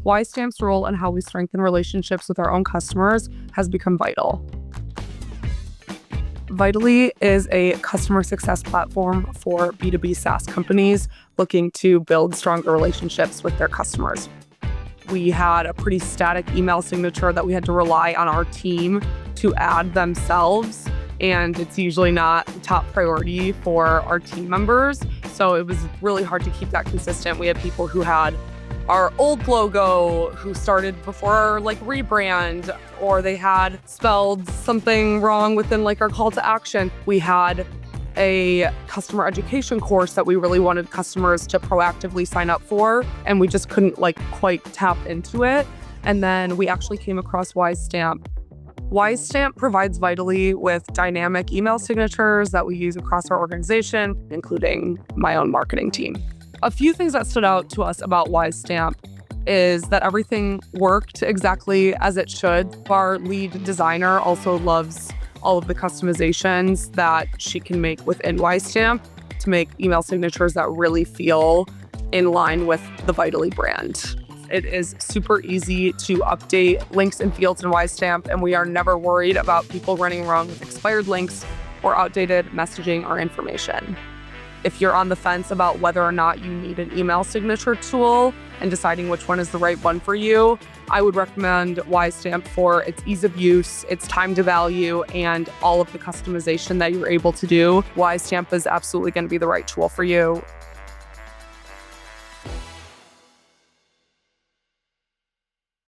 WiseStamp's role in how we strengthen relationships with our own customers has become vital. Vitally is a customer success platform for B2B SaaS companies looking to build stronger relationships with their customers. We had a pretty static email signature that we had to rely on our team to add themselves, and it's usually not the top priority for our team members. So it was really hard to keep that consistent. We had people who had our old logo who started before our rebrand, or they had spelled something wrong within our call to action. We had a customer education course that we really wanted customers to proactively sign up for, and we just couldn't quite tap into it. And then we actually came across WiseStamp. WiseStamp provides Vitally with dynamic email signatures that we use across our organization, including my own marketing team. A few things that stood out to us about WiseStamp is that everything worked exactly as it should. Our lead designer also loves all of the customizations that she can make within WiseStamp to make email signatures that really feel in line with the Vitally brand. It is super easy to update links and fields in WiseStamp, and we are never worried about people running wrong with expired links or outdated messaging or information. If you're on the fence about whether or not you need an email signature tool and deciding which one is the right one for you, I would recommend WiseStamp for its ease of use, its time to value, and all of the customization that you're able to do. WiseStamp is absolutely going to be the right tool for you.